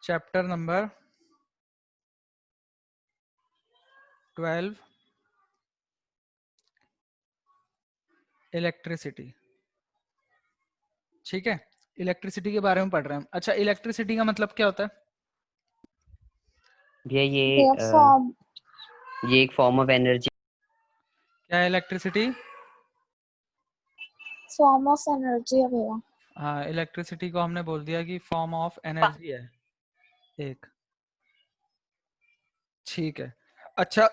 Chapter number 12 electricity. ठीक है, electricity के बारे में पढ़ रहे हैं। अच्छा, इलेक्ट्रिसिटी का मतलब क्या होता है? भैया ये एक फॉर्म ऑफ एनर्जी। क्या है इलेक्ट्रिसिटी? फॉर्म ऑफ एनर्जी है भैया। हाँ, इलेक्ट्रिसिटी को हमने बोल दिया कि फॉर्म ऑफ एनर्जी है एक। ठीक है। अच्छा,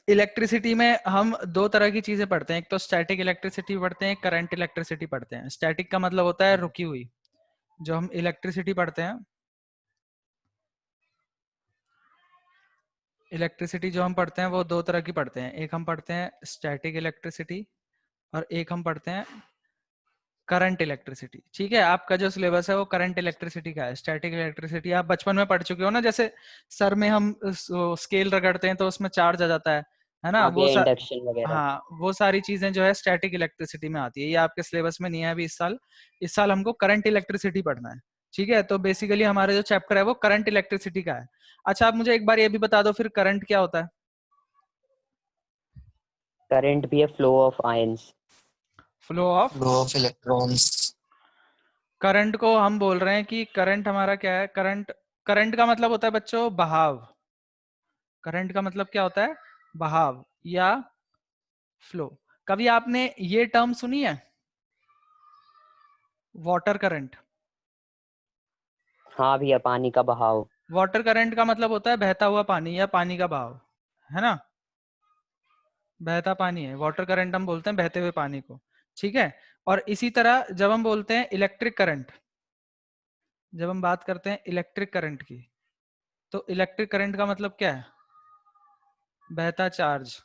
इलेक्ट्रिसिटी में हम दो तरह की चीजें पढ़ते हैं, एक तो स्टैटिक इलेक्ट्रिसिटी पढ़ते हैं, एक करंट इलेक्ट्रिसिटी पढ़ते हैं। स्टैटिक का मतलब होता है रुकी हुई। जो हम इलेक्ट्रिसिटी पढ़ते हैं, इलेक्ट्रिसिटी जो हम पढ़ते हैं वो दो तरह की पढ़ते हैं। एक हम पढ़ते हैं स्टैटिक इलेक्ट्रिसिटी और एक हम पढ़ते हैं करंट इलेक्ट्रिसिटी। ठीक है, आपका जो सिलेबस है वो करंट इलेक्ट्रिसिटी का है। स्टैटिक इलेक्ट्रिसिटी आप बचपन में पढ़ चुके हो ना, जैसे सर में हम स्केल रगड़ते हैं तो उसमें चार्ज आ जाता है ना? हाँ भैया, इंडक्शन वगैरह। हाँ, वो सारी चीजें जो है स्टैटिक इलेक्ट्रिसिटी में आती है। ये आपके सिलेबस में नहीं है अभी इस साल हमको करंट इलेक्ट्रिसिटी पढ़ना है। ठीक है, तो बेसिकली हमारा जो चैप्टर है वो करंट इलेक्ट्रिसिटी का है। अच्छा, आप मुझे एक बार ये भी बता दो फिर करंट क्या होता है? करंट भी है flow of ions. Flow of electrons. Current को हम बोल रहे हैं कि करंट हमारा क्या है? करंट का मतलब होता है बच्चों बहाव। करंट का मतलब क्या होता है? बहाव या फ्लो। कभी आपने ये टर्म सुनी है, वाटर करंट? हाँ भैया, पानी का बहाव। वाटर करंट का मतलब होता है बहता हुआ पानी या पानी का बहाव, है ना? बहता पानी है वाटर करंट, हम बोलते हैं बहते हुए पानी को। ठीक है, और इसी तरह जब हम बोलते हैं इलेक्ट्रिक करंट, जब हम बात करते हैं इलेक्ट्रिक करंट की, तो इलेक्ट्रिक करंट का मतलब क्या है? बहता चार्ज।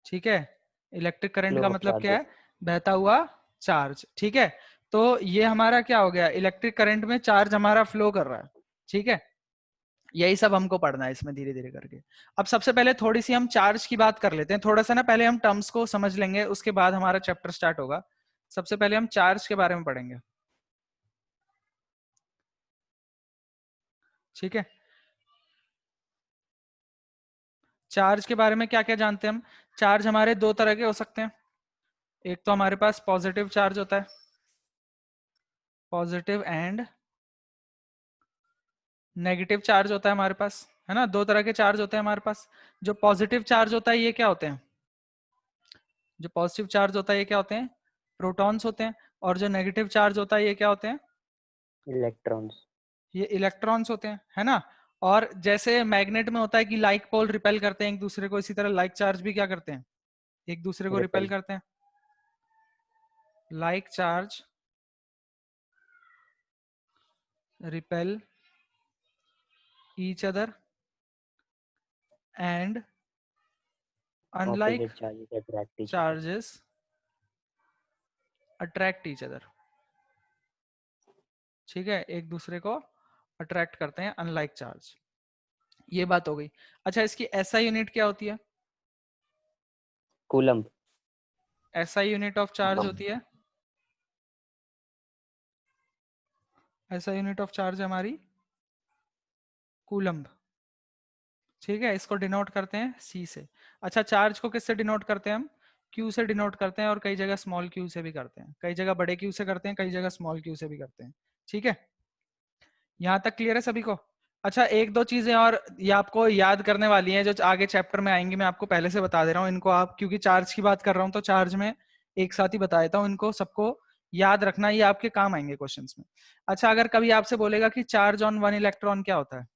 ठीक है, इलेक्ट्रिक करंट फ्लो का ऑफ मतलब क्या चार्जेस। है? बहता हुआ चार्ज। ठीक है, तो ये हमारा क्या हो गया? इलेक्ट्रिक करंट में चार्ज हमारा फ्लो कर रहा है। ठीक है, यही सब हमको पढ़ना है इसमें धीरे धीरे करके। अब सबसे पहले थोड़ी सी हम चार्ज की बात कर लेते हैं, थोड़ा सा ना, पहले हम टर्म्स को समझ लेंगे, उसके बाद हमारा चैप्टर स्टार्ट होगा। सबसे पहले हम चार्ज के बारे में पढ़ेंगे। ठीक है, चार्ज के बारे में क्या क्या जानते हैं हम? चार्ज हमारे दो तरह के हो सकते हैं। एक तो हमारे पास पॉजिटिव चार्ज होता है, पॉजिटिव एंड नेगेटिव चार्ज होता है हमारे पास, है ना? दो तरह के चार्ज होते हैं हमारे पास। जो पॉजिटिव चार्ज होता है ये क्या होते हैं? जो पॉजिटिव चार्ज होता है ये क्या होते हैं? प्रोटॉन्स होते हैं। और जो नेगेटिव चार्ज होता है ये क्या होते हैं? इलेक्ट्रॉन्स। ये इलेक्ट्रॉन्स होते हैं, है ना? और जैसे मैग्नेट में होता है कि लाइक पोल रिपेल करते हैं एक दूसरे को, इसी तरह लाइक चार्ज भी क्या करते हैं? एक दूसरे को रिपेल रिपेल। करते हैं। Like charge repel each other and unlike opposite charges attract each other. charges attract each other। ठीक है, एक दूसरे को अट्रैक्ट करते हैं अनलाइक चार्ज। ये बात हो गई। अच्छा, इसकी एसआई यूनिट क्या होती है? Coulomb. SI unit of charge होती है, एसआई यूनिट ऑफ चार्ज हमारी कूलम्ब। ठीक है, इसको डिनोट करते हैं सी से। अच्छा, चार्ज को किससे डिनोट करते हैं हम? क्यू से डिनोट करते हैं, और कई जगह स्मॉल क्यू से भी करते हैं, कई जगह बड़े क्यू से करते हैं, कई जगह स्मॉल क्यू से भी करते हैं। ठीक है, यहाँ तक क्लियर है सभी को? अच्छा, एक दो चीजें और ये आपको याद करने वाली हैं जो आगे चैप्टर में आएंगी, मैं आपको पहले से बता दे रहा हूँ इनको। आप क्योंकि चार्ज की बात कर रहा हूँ तो चार्ज में एक साथ ही बता देता हूँ, इनको सबको याद रखना, ये आपके काम आएंगे क्वेश्चंस में। अच्छा, अगर कभी आपसे बोलेगा कि चार्ज ऑन वन इलेक्ट्रॉन क्या होता है?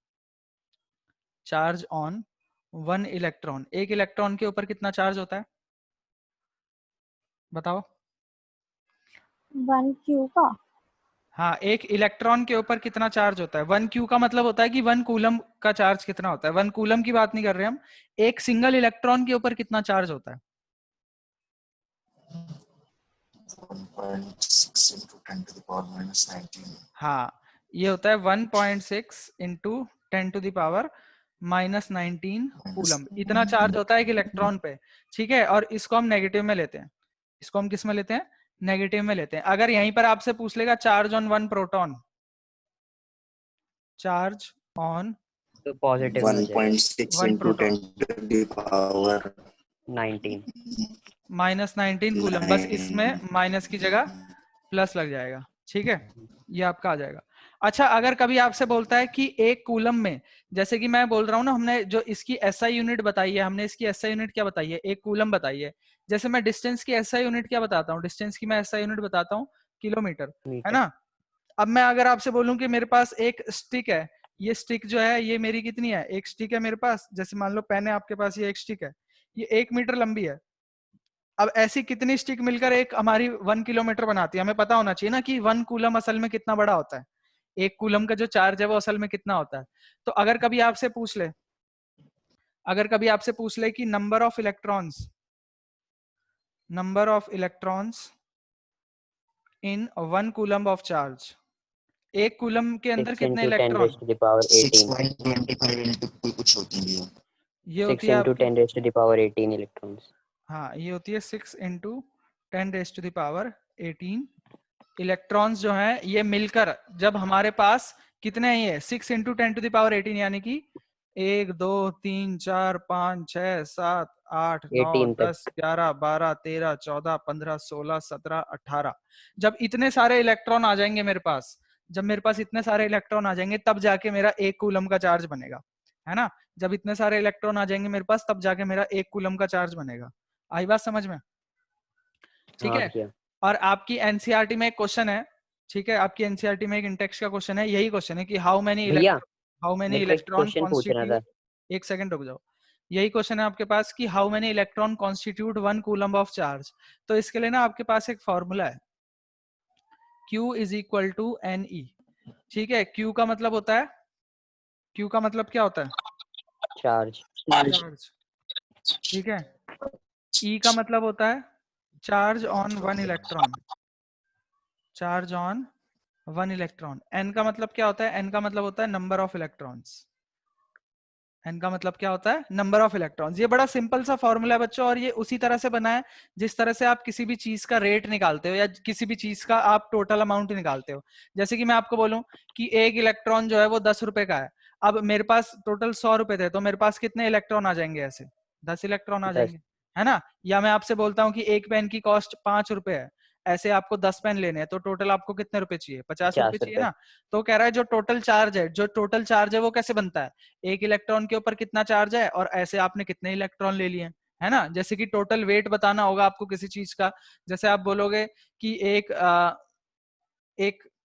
चार्ज ऑन वन इलेक्ट्रॉन, एक इलेक्ट्रॉन के ऊपर कितना चार्ज होता है बताओ? 1 क्यू का। हाँ, एक इलेक्ट्रॉन के ऊपर कितना चार्ज होता है? 1 क्यू का मतलब होता है कि 1 कूलम का चार्ज कितना होता है। 1 कूलम की बात नहीं कर रहे हम, एक सिंगल इलेक्ट्रॉन के ऊपर कितना चार्ज होता है? 1.6 into 10 to the power minus 19। हाँ, ये होता है 1.6 into 10 to the power minus 19 coulomb, इतना चार्ज होता है एक इलेक्ट्रॉन पे। ठीक है, और इसको हम नेगेटिव में लेते हैं। इसको हम किस में लेते हैं? नेगेटिव में लेते हैं। अगर यहीं पर आपसे पूछ लेगा charge on one proton, charge on तो पॉजिटिव में हो जाएगा 1.6 1 into proton 10 to the power 19। -19 coulomb, बस इसमें माइनस की जगह प्लस लग जाएगा, ठीक है, ये आपका आ जाएगा। अच्छा, अगर कभी आपसे बोलता है कि एक कूलम में, जैसे कि मैं बोल रहा हूँ ना, हमने जो इसकी एसआई यूनिट बताई है, हमने इसकी एसआई यूनिट क्या बताई है, एक कूलम बताई है। जैसे मैं डिस्टेंस की एसआई यूनिट क्या बताता हूँ, डिस्टेंस की मैं एसआई यूनिट बताता हूँ किलोमीटर, है ना। अब मैं अगर आपसे बोलूं कि मेरे पास एक स्टिक है, ये स्टिक जो है ये मेरी कितनी है, एक स्टिक है मेरे पास, जैसे मान लो पेन है आपके पास, ये एक स्टिक है, ये 1 मीटर लंबी है। अब ऐसी कितनी स्टिक मिलकर एक हमारी 1 किलोमीटर बनाती है, हमें पता होना चाहिए ना कि 1 कूलम असल में कितना बड़ा होता है, एक कूलम का जो चार्ज है वो असल में कितना होता है। तो अगर कभी आपसे पूछ ले, अगर कभी आपसे पूछ ले कि number of electrons in 1 coulomb of charge, एक कूलम के अंदर 6 कितने into 10 electron, raised to the power 18। 6.25 into कुछ होती है। ये होती 6 है into आपकी, 10 raised to the power 18 electrons। हाँ ये होती है 6 into 10 raised to the power 18 electrons जो हैं ये मिलकर, जब हमारे पास कितने हैं, ये 6 into 10 to the power 18, यानी कि 1 2 3 4 5 6 7 8 9 18 तक। 10 11 12 13 14 15 16 17 18, जब इतने सारे इलेक्ट्रॉन आ जाएंगे मेरे पास, जब मेरे पास इतने सारे इलेक्ट्रॉन आ जाएंगे तब जाके मेरा 1 कूलम का चार्ज बनेगा, है ना। जब इतने सारे इलेक्ट्रॉन आ जाएंगे मेरे पास तब जाके मेरा 1 कूलम का चार्ज बनेगा। आई बात समझ में, ठीक हाँ है। भैया। और आपकी एनसीईआरटी में एक क्वेश्चन है, ठीक है, आपकी एनसीईआरटी में एक इंटेक्स का क्वेश्चन है, यही क्वेश्चन है कि हाउ मेनी भैया मेरे को एक इलेक्ट्रॉन क्वेश्चन पूछना था। कॉन्स्टिट्यूट, एक सेकंड रुक जाओ, यही क्वेश्चन है आपके पास कि how many electron constitute 1 coulomb of charge. तो इसके लिए ना आपके पास एक फॉर्मूला है, Q is equal to NE, ठीक है। Q का मतलब होता है, Q का मतलब क्या होता है, चार्ज। चार्ज, ठीक है। E का मतलब होता है charge on 1 electron, charge on 1 electron. N का मतलब क्या होता है, N का मतलब होता है नंबर ऑफ इलेक्ट्रॉन्स, N का मतलब क्या होता है, नंबर ऑफ इलेक्ट्रॉन्स। ये बड़ा सिंपल सा फॉर्मूला है बच्चों, और ये उसी तरह से बना है जिस तरह से आप किसी भी चीज का रेट निकालते हो या किसी भी चीज का आप टोटल अमाउंट निकालते हो। जैसे कि मैं आपको बोलूं कि एक इलेक्ट्रॉन जो है वो 10 रुपए का है, अब मेरे पास टोटल 100 रुपए थे, तो मेरे पास कितने इलेक्ट्रॉन आ जाएंगे, ऐसे 10 इलेक्ट्रॉन आ 10। जाएंगे, है ना। या मैं आपसे बोलता हूँ कि एक पेन की कॉस्ट 5 रुपए है, ऐसे आपको 10 पेन लेने हैं, तो टोटल आपको कितने रुपए चाहिए, 50 रुपए 50 चाहिए रुपए। ना। तो कह रहा है जो टोटल चार्ज है, जो टोटल चार्ज है वो कैसे बनता है, एक इलेक्ट्रॉन के ऊपर कितना चार्ज है और ऐसे आपने कितने इलेक्ट्रॉन ले लिए, है ना। जैसे कि टोटल वेट बताना होगा आपको किसी चीज का, जैसे आप बोलोगे कि एक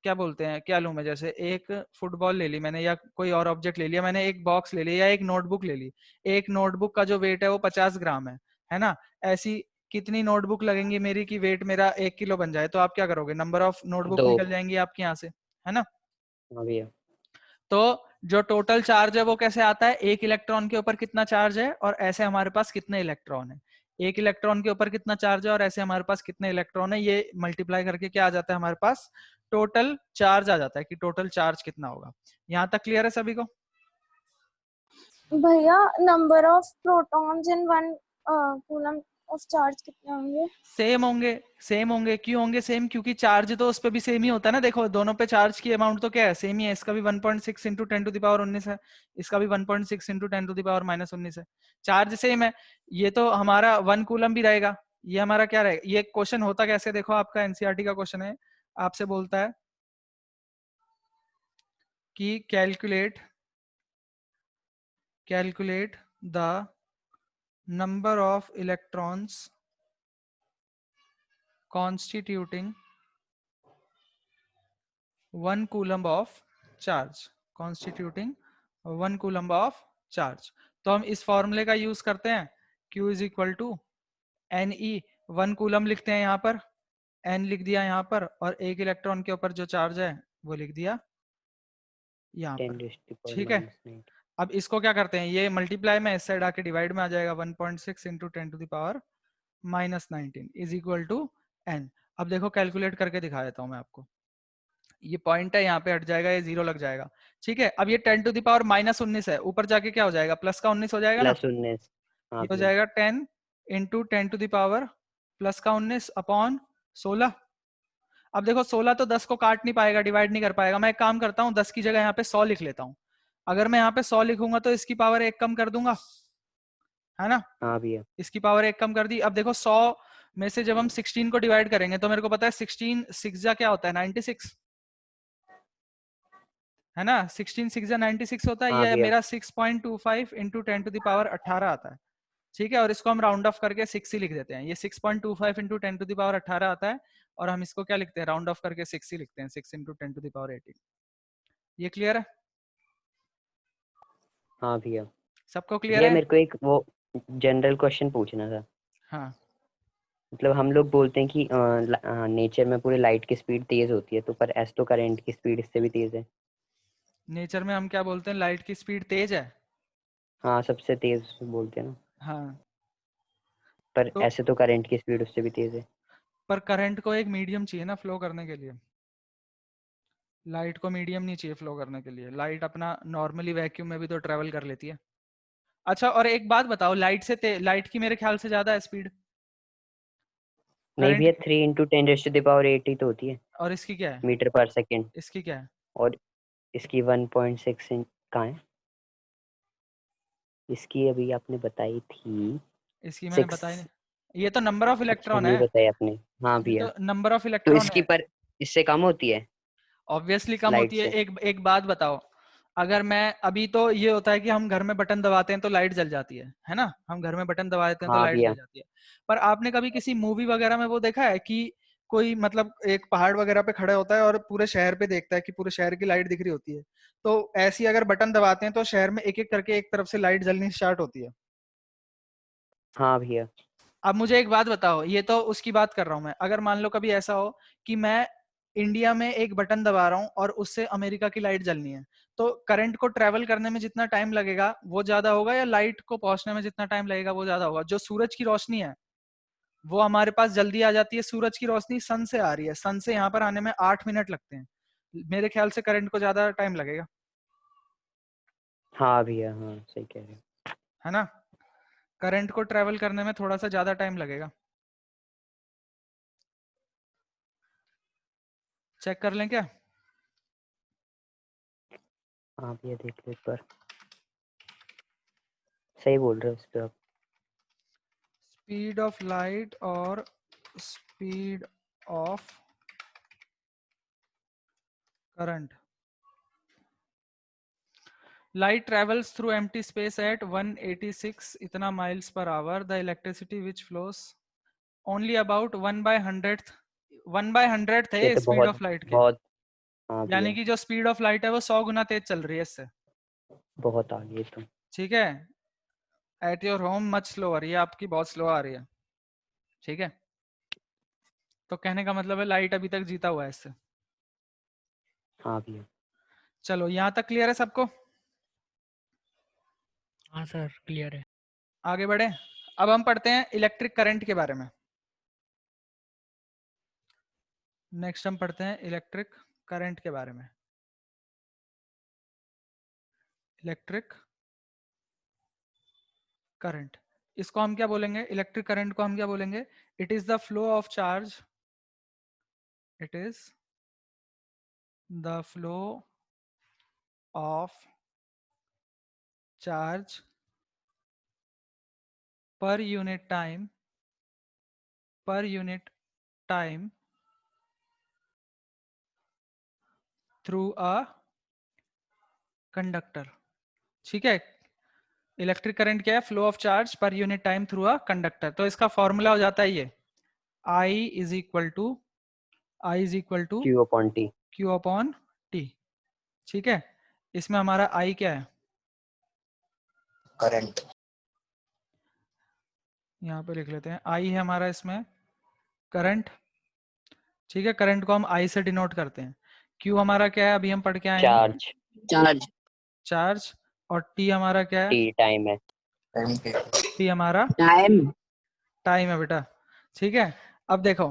क्या बोलते हैं, क्या लूं मैं, जैसे एक फुटबॉल ले ली मैंने या कोई और ऑब्जेक्ट ले लिया मैंने, एक बॉक्स ले लिया या एक नोटबुक ले ली, एक नोटबुक का जो वेट है वो 50 ग्राम है ना। ऐसी कितनी नोटबुक लगेंगी मेरी कि वेट मेरा 1 किलो बन जाए, तो आप क्या करोगे, नंबर ऑफ नोटबुक 2। निकल जाएंगी आपके यहाँ से, है ना। हाँ भैया। तो जो टोटल चार्ज है वो कैसे आता है, एक इलेक्ट्रॉन के ऊपर कितना चार्ज है और ऐसे हमारे पास कितने इलेक्ट्रॉन है, एक इलेक्ट्रॉन के ऊपर कितना चार्ज है और ऐसे हमारे पास कितने इलेक्ट्रॉन है, ये मल्टीप्लाई करके क्या आ जाता है हमारे पास, टोटल चार्ज आ जाता है कि टोटल चार्ज कितना होगा। यहां तक क्लियर है सभी को। भैया number of protons in 1 coulomb of charge कितने होंगे? सेम होंगे, क्यों होंगे सेम, क्योंकि चार्ज तो उस पर भी सेम ही होता है ना। देखो दोनों पे चार्ज की अमाउंट तो क्या है, सेम ही है, इसका भी 1.6 इंटू 10 टू द पावर 19 है, इसका भी 1.6 इंटू 10 टू द पावर -19 है, चार्ज सेम है। ये तो हमारा 1 कूलम भी रहेगा, ये हमारा क्या रहेगा। ये क्वेश्चन होता कैसे, देखो आपका एनसीईआरटी का क्वेश्चन है, आपसे बोलता है कि calculate the number of electrons constituting 1 coulomb of charge, constituting 1 coulomb of charge। तो हम इस फॉर्मूले का यूज करते हैं, Q is equal to NE, 1 coulomb लिखते हैं यहाँ पर, N लिख दिया यहाँ पर, और एक इलेक्ट्रॉन के ऊपर जो चार्ज है वो लिख दिया यहाँ 10 पर, raised to the power ठीक है। -9। अब इसको क्या करते हैं, ये मल्टीप्लाई में इस साइड आके डिवाइड में आ जाएगा, 1.6 into 10 to the power -19 is equal to N। अब देखो कैलकुलेट करके दिखा देता हूँ मैं आपको, ये पॉइंट है यहाँ पे हट जाएगा, ये 0 लग जाएगा, ठीक है। अब ये 10 टू द पावर -19 है, ऊपर जाके क्या हो जाएगा, प्लस का 19 हो जाएगा ना, +19। हाँ ये हो भैया। जाएगा 10 into 10 to the power plus का 19 अपॉन 16। अब देखो 16 तो 10 को काट नहीं पाएगा, डिवाइड नहीं कर पाएगा। मैं एक काम करता हूँ, 10 की जगह यहाँ पे 100 लिख लेता हूँ। अगर मैं यहाँ पे 100 लिखूंगा तो इसकी पावर 1 कम कर दूंगा, है ना? हाँ भैया। इसकी पावर 1 कम कर दी। अब देखो 100 में से जब हम 16 को डिवाइड करेंगे तो मेरे को पता है 16 6 जा क्या होता है, 96, है ना? 16 6 जा 96 होता है। हाँ ये भैया। मेरा 6.25 इंटू 10 टू द पावर 18 आता है, ठीक है। और इसको हम राउंड ऑफ करके 6 ही लिख देते हैं। ये 6.25 इंटू 10 टू द पावर 18 आता है, और हम इसको क्या लिखते हैं, राउंड ऑफ करके 6 ही लिखते हैं, 6 इंटू 10 टू द पावर 18। ये क्लियर है? हाँ भैया। सबको क्लियर भैया है? मेरे को एक वो जनरल क्वेश्चन पूछना था। हाँ। मतलब हम लोग बोलते हैं कि नेचर में पूरी लाइट की स्पीड तेज होती है, तो पर ऐसे तो करंट की स्पीड इससे भी तेज है। नेचर में हम क्या बोलते हैं, लाइट की स्पीड तेज है। हाँ, सबसे तेज बोलते हैं ना। हाँ, पर तो ऐसे तो करंट की स्पीड उससे भी तेज है। पर करंट को एक मीडियम चाहिए ना फ्लो करने के लिए। लाइट को मीडियम नहीं चाहिए फ्लो करने के लिए। लाइट अपना नॉर्मली वैक्यूम में भी तो ट्रेवल कर लेती है। अच्छा, और एक बात बताओ, लाइट की मेरे ख्याल से ज्यादा है स्पीड नहीं करंट भैया, की। 3 इंटू 10⁸ ही तो होती है, और इसकी क्या है? मीटर पर सेकेंड। इसकी क्या है? और इसकी 1.6 कहाँ है? इसकी अभी आपने बताई थी इसकी मैंने 6। बताई नहीं। ये तो नंबर ऑफ अच्छा, इलेक्ट्रॉन नहीं है। बताई आपने। हाँ ये भैया। तो नंबर ऑफ तो इलेक्ट्रॉन इसकी है। पर इससे कम होती है ऑब्वियसली कम लाइट होती है। से। एक बात बताओ, अगर मैं अभी, तो ये होता है कि हम घर में बटन दबाते हैं तो लाइट जल जाती है ना? हम घर में बटन दबा देते हैं तो हाँ लाइट भैया। जल जाती है। पर आपने कभी किसी मूवी वगैरह में वो देखा है कि कोई मतलब एक पहाड़ वगैरह पे खड़ा होता है और पूरे शहर पे देखता है कि पूरे शहर की लाइट दिख रही होती है? तो ऐसी अगर बटन दबाते हैं तो शहर में एक एक करके एक तरफ से लाइट जलनी स्टार्ट होती है। हाँ भैया। अब मुझे एक बात बताओ, ये तो उसकी बात कर रहा हूं मैं, अगर मान लो कभी ऐसा हो कि मैं इंडिया में एक बटन दबा रहा हूं और उससे अमेरिका की लाइट जलनी है, तो करंट को ट्रेवल करने में जितना टाइम लगेगा वो ज्यादा होगा, या लाइट को पहुंचने में जितना टाइम लगेगा वो ज्यादा होगा? जो सूरज की रोशनी है वो हमारे पास जल्दी आ जाती है। सूरज की रोशनी सन से आ रही है, सन से यहाँ पर आने में 8 मिनट लगते हैं। मेरे ख्याल से करंट को ज्यादा टाइम लगेगा, हाँ भैया, हाँ सही कह रहे हो। है ना? करंट को ट्रेवल करने में थोड़ा सा ज्यादा टाइम लगेगा। चेक कर लें क्या? हाँ भैया, देख लो एक बार। सही बोल रहे हो इस पे आप। स्पीड ऑफ लाइट और speed of current. Light travels through empty space at 186 इतना miles per hour. The electricity which flows only about 1/100th ये है तो स्पीड बहुत ऑफ लाइट के। बहुत। हाँ यानी भैया, कि जो स्पीड ऑफ लाइट है वो 100 गुना तेज चल रही है इससे। बहुत आगे तो। ठीक है। At your home much slower, ये आपकी बहुत स्लो आ रही है। ठीक है, तो कहने का मतलब है लाइट अभी तक जीता हुआ है इससे। हाँ भैया। चलो, यहां तक क्लियर है सबको? हाँ सर, क्लियर है। आगे बढ़े। अब हम पढ़ते हैं इलेक्ट्रिक करंट के बारे में। नेक्स्ट हम पढ़ते हैं इलेक्ट्रिक करंट के बारे में। इलेक्ट्रिक करंट, इसको हम क्या बोलेंगे? इलेक्ट्रिक करंट को हम क्या बोलेंगे? It is the flow of charge, it is the flow of charge per unit time, per unit time through a conductor. ठीक है, इलेक्ट्रिक करंट क्या है? Flow of charge per unit time through a conductor. तो इसका formula हो जाता है ये, I is equal to Q/T। Q upon T। ठीक है, इसमें हमारा I क्या है? करंट। यहाँ पे लिख लेते हैं, I है हमारा इसमें करंट। ठीक है, करंट को हम I से डिनोट करते हैं। Q हमारा क्या है, अभी हम पढ़ के आए हैं, चार्ज। चार्ज। चार्ज। और T हमारा क्या है? T टाइम है। टाइम पे T हमारा टाइम। टाइम है बेटा। ठीक है, अब देखो,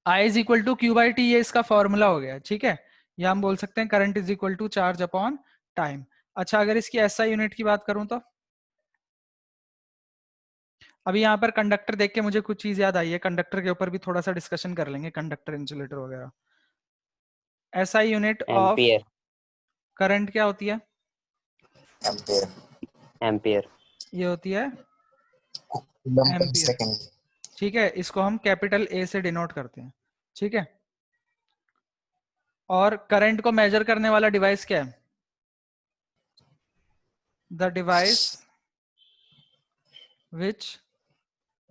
I is equal to Q by T, ये इसका फॉर्मूला हो गया। ठीक है, या हम बोल सकते हैं current is equal to charge upon time. अच्छा, अगर इसकी एसआई यूनिट की बात करूं तो अभी यहाँ पर कंडक्टर देख के मुझे कुछ चीज याद आई है, कंडक्टर के ऊपर भी थोड़ा सा डिस्कशन कर लेंगे, कंडक्टर इंसुलेटर वगैरह। SI unit of ampere. Current क्या होती है? एम्पेयर। एम्पियर। ये होती है कूलम पर एम्पियर। सेकंड। ठीक है, इसको हम कैपिटल ए से डिनोट करते हैं। ठीक है, और करंट को मेजर करने वाला डिवाइस क्या है? The device which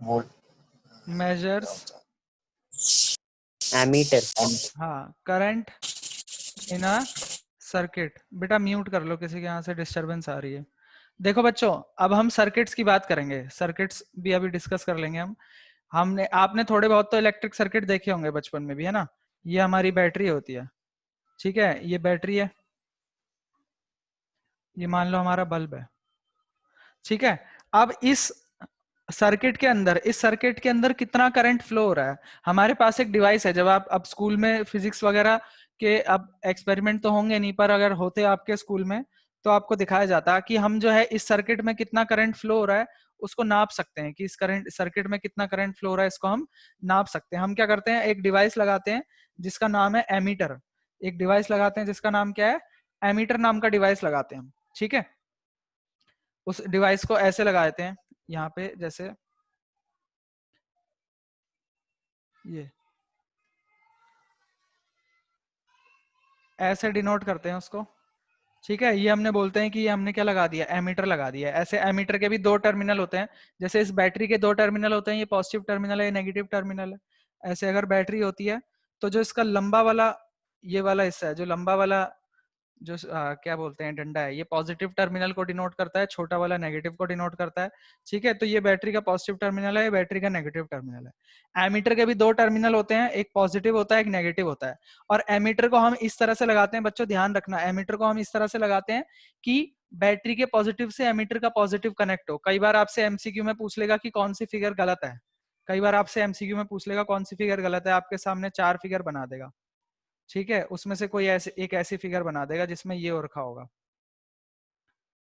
volt. Measures, ammeter. हाँ, करंट इन अ सर्किट। बेटा म्यूट कर लो, किसी के यहाँ से डिस्टरबेंस आ रही है। देखो बच्चों, अब हम सर्किट्स की बात करेंगे, सर्किट्स भी अभी डिस्कस कर लेंगे हम। हमने आपने थोड़े बहुत तो इलेक्ट्रिक सर्किट देखे होंगे बचपन में भी, है ना? ये हमारी बैटरी होती है। ठीक है, ये बैटरी है, ये मान लो हमारा बल्ब है। ठीक है, अब इस सर्किट के अंदर, इस सर्किट के अंदर कितना करंट फ्लो हो रहा है? हमारे पास एक डिवाइस है, जब आप अब स्कूल में फिजिक्स वगैरह के अब एक्सपेरिमेंट तो होंगे नहीं, पर अगर होते आपके स्कूल में तो आपको दिखाया जाता कि हम जो है इस सर्किट में कितना करंट फ्लो हो रहा है उसको नाप सकते हैं, कि इस करंट सर्किट में कितना करंट फ्लो हो रहा है इसको हम नाप सकते हैं। हम क्या करते हैं, एक डिवाइस लगाते हैं जिसका नाम है एमीटर। एक डिवाइस लगाते हैं जिसका नाम क्या है? एमीटर नाम का डिवाइस लगाते हैं हम। ठीक है, उस डिवाइस को ऐसे लगा देते हैं यहाँ पे, जैसे ये ऐसे डिनोट करते हैं उसको। ठीक है, ये हमने बोलते हैं कि ये हमने क्या लगा दिया? एमीटर लगा दिया है। ऐसे एमीटर के भी दो टर्मिनल होते हैं, जैसे इस बैटरी के दो टर्मिनल होते हैं, ये पॉजिटिव टर्मिनल है, ये नेगेटिव टर्मिनल है। ऐसे अगर बैटरी होती है तो जो इसका लंबा वाला, ये वाला हिस्सा है, जो लंबा वाला जो क्या बोलते हैं डंडा है, ये पॉजिटिव टर्मिनल को डिनोट करता है, छोटा वाला नेगेटिव को डिनोट करता है। ठीक है, तो ये बैटरी का पॉजिटिव टर्मिनल है, ये बैटरी का नेगेटिव टर्मिनल है। एमीटर के भी दो टर्मिनल होते हैं, एक पॉजिटिव होता है, एक नेगेटिव होता है। और एमीटर को हम इस तरह से लगाते हैं, बच्चों ध्यान रखना, एमीटर को हम इस तरह से लगाते हैं कि बैटरी के पॉजिटिव से एमीटर का पॉजिटिव कनेक्ट हो। कई बार आपसे एमसीक्यू में पूछ लेगा कि कौन सी फिगर गलत है, कई बार आपसे एमसीक्यू में पूछ लेगा कौन सी फिगर गलत है, आपके सामने 4 फिगर बना देगा। ठीक है, उसमें से कोई ऐसे एक ऐसी फिगर बना देगा जिसमें ये और रखा होगा।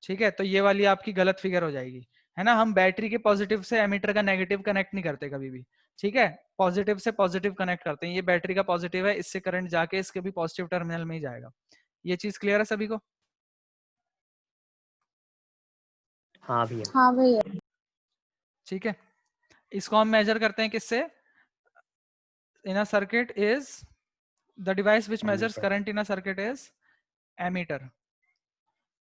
ठीक है, तो ये वाली आपकी गलत फिगर हो जाएगी, है ना? हम बैटरी के पॉजिटिव से एमीटर का नेगेटिव कनेक्ट नहीं करते कभी भी। ठीक है, पॉजिटिव से पॉजिटिव कनेक्ट करते हैं। ये बैटरी का पॉजिटिव है, इससे करंट जाके इसके भी पॉजिटिव टर्मिनल में ही जाएगा। ये चीज क्लियर है सभी को? हाँ भैया। हाँ भैया। ठीक है, इसको हम मेजर करते हैं किससे? In a circuit is the device which measures ammeter. Current in a circuit is ammeter.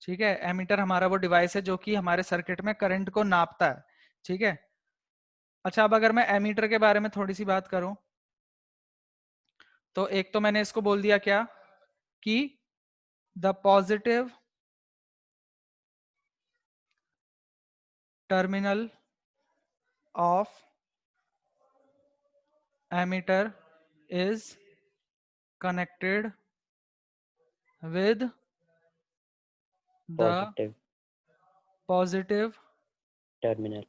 ठीक है, एमीटर हमारा वो डिवाइस है जो कि हमारे सर्किट में करंट को नापता है। ठीक है, अच्छा अब अगर मैं एमीटर के बारे में थोड़ी सी बात करूं, तो एक तो मैंने इसको बोल दिया क्या, कि the positive terminal of ammeter is connected with the positive positive terminal.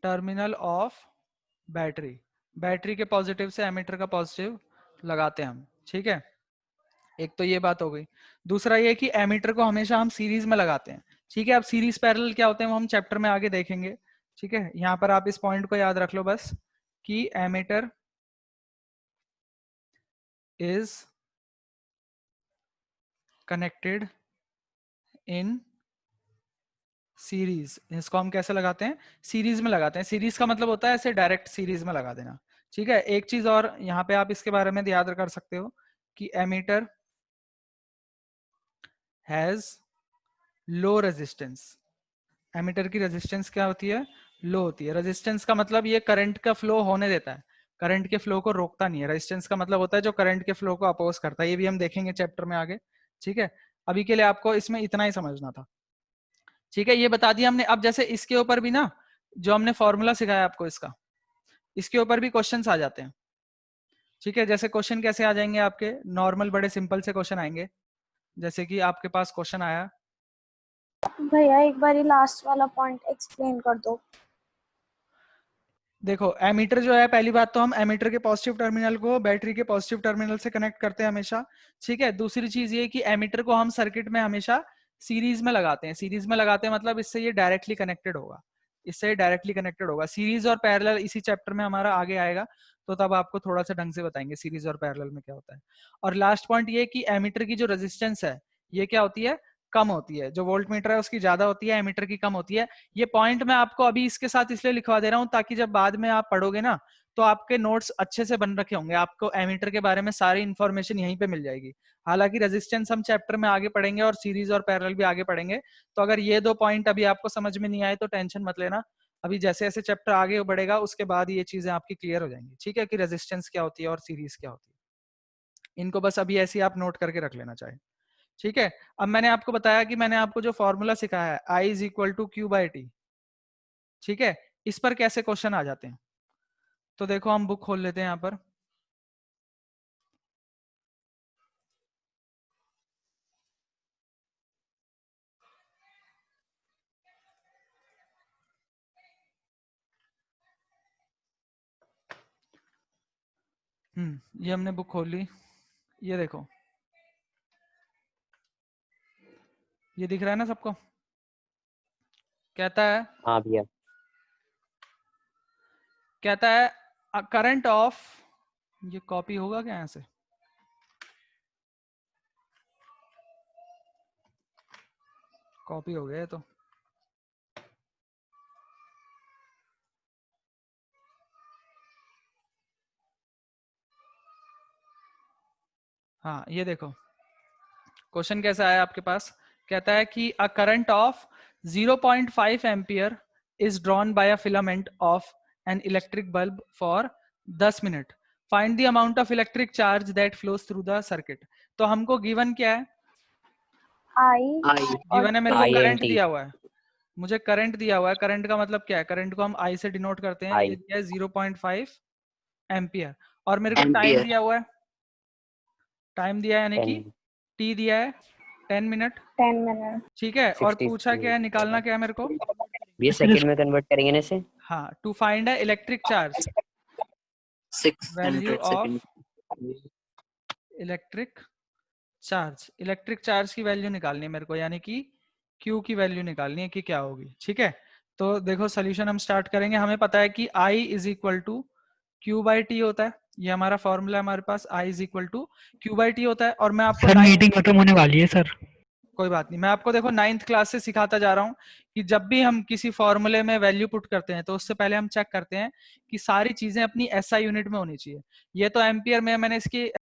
Terminal of battery. Battery के पॉजिटिव से एमीटर का पॉजिटिव लगाते हैं हम। ठीक है, एक तो ये बात हो गई। दूसरा ये कि एमीटर को हमेशा हम सीरीज में लगाते हैं। ठीक है, अब सीरीज पैरेलल क्या होते हैं वो हम चैप्टर में आगे देखेंगे। ठीक है, यहाँ पर आप इस पॉइंट को याद रख लो बस, कि ammeter is connected in series. इसको हम कैसे लगाते हैं? सीरीज में लगाते हैं। सीरीज का मतलब होता है ऐसे डायरेक्ट सीरीज में लगा देना। ठीक है, एक चीज और यहाँ पे आप इसके बारे में याद कर सकते हो कि ammeter has low resistance. Ammeter की रेजिस्टेंस क्या होती है? लो होती है। रेजिस्टेंस का मतलब ये करंट का फ्लो होने देता है, करंट के फ्लो को रोकता नहीं है। रेजिस्टेंस का मतलब होता है जो करंट के फ्लो को अपोज करता है। ये भी हम देखेंगे चैप्टर में आगे। ठीक है, अभी के लिए आपको इसमें इतना ही समझना था। ठीक है, ये बता दिया हमने। अब जैसे इसके ऊपर भी ना, जो हमने फॉर्मूला सिखाया आपको इसका, इसके ऊपर भी क्वेश्चंस आ जाते हैं। ठीक है, जैसे क्वेश्चन कैसे आ जाएंगे आपके? नॉर्मल बड़े सिंपल से क्वेश्चन आएंगे। जैसे कि आपके पास क्वेश्चन आया, भैया एक बार लास्ट वाला पॉइंट एक्सप्लेन कर दो। देखो एमीटर जो है, पहली बात तो हम एमीटर के पॉजिटिव टर्मिनल को बैटरी के पॉजिटिव टर्मिनल से कनेक्ट करते हैं हमेशा। ठीक है, दूसरी चीज ये कि एमीटर को हम सर्किट में हमेशा सीरीज में लगाते हैं। सीरीज में लगाते हैं मतलब इससे ये डायरेक्टली कनेक्टेड होगा। इससे डायरेक्टली कनेक्टेड होगा। सीरीज और पैरेलल इसी चैप्टर में हमारा आगे आएगा, तो तब आपको थोड़ा सा ढंग से बताएंगे सीरीज और पैरेलल में क्या होता है। और लास्ट पॉइंट ये कि एमीटर की जो रेजिस्टेंस है ये क्या होती है, कम होती है। जो वोल्ट मीटर है उसकी ज्यादा होती है, एमीटर की कम होती है। ये पॉइंट मैं आपको अभी इसके साथ इसलिए लिखवा दे रहा हूँ ताकि जब बाद में आप पढ़ोगे ना तो आपके नोट्स अच्छे से बन रखे होंगे, आपको एमीटर के बारे में सारी इंफॉर्मेशन यहीं पे मिल जाएगी। हालांकि रेजिस्टेंस हम चैप्टर में आगे पढ़ेंगे और सीरीज और पैरेलल भी आगे पढ़ेंगे, तो अगर ये 2 पॉइंट अभी आपको समझ में नहीं आए तो टेंशन मत लेना, अभी जैसे जैसे चैप्टर आगे बढ़ेगा उसके बाद ये चीजें आपकी क्लियर हो जाएंगी। ठीक है, कि रेजिस्टेंस क्या होती है और सीरीज क्या होती है, इनको बस अभी ऐसे ही आप नोट करके रख लेना चाहे। ठीक है, अब मैंने आपको बताया कि मैंने आपको जो फॉर्मूला सिखाया है I is equal to Q by T, ठीक है, इस पर कैसे क्वेश्चन आ जाते हैं। तो देखो हम बुक खोल लेते हैं यहाँ पर, ये हमने बुक खोल ली। ये देखो, ये दिख रहा है ना सबको, कहता है हाँ भैया। करंट ऑफ, ये कॉपी होगा क्या यहाँ से, कॉपी हो गया है तो हाँ, ये देखो क्वेश्चन कैसा है आपके पास, कहता है कि a current of 0.5 ampere is drawn by a filament of an electric bulb for 10 minute, find the amount of electric charge that flows through the circuit. तो हमको गिवन क्या है, आई आई गिवन है मेरे को I करंट N T दिया हुआ है, मुझे करंट दिया हुआ है। करंट का मतलब क्या है, करंट को हम आई से डिनोट करते हैं, I ये दिया है 0.5 एम्पियर, और मेरे को टाइम एम्पियर दिया हुआ है, टाइम दिया है यानी कि 10 टी दिया है 10 मिनट, 10 minutes. ठीक है, और 60 पूछा क्या है, निकालना क्या है मेरे को, ये सेकंड में कन्वर्ट करेंगे ना इसे। हाँ, to find a electric charge, 600 value of second electric charge, electric charge की वैल्यू निकालनी है मेरे को, यानी कि Q की वैल्यू निकालनी है कि क्या होगी। ठीक है, तो देखो सोल्यूशन हम स्टार्ट करेंगे। हमें पता है कि I is equal to Q by T होता है, ये हमारा फॉर्मूला हमारे पास I is equal to Q by T होता है। और मैं आपको सर मीटिंग खत्म होने वाली है सर। कोई बात नहीं, मैं आपको देखो 9th क्लास से सिखाता जा रहा हूँ कि जब भी हम किसी फॉर्मूले में वैल्यू पुट करते हैं तो उससे पहले हम चेक करते हैं कि सारी चीजें अपनी SI यूनिट में होनी चाहिए। ये तो एम्पियर में मैंने इसकी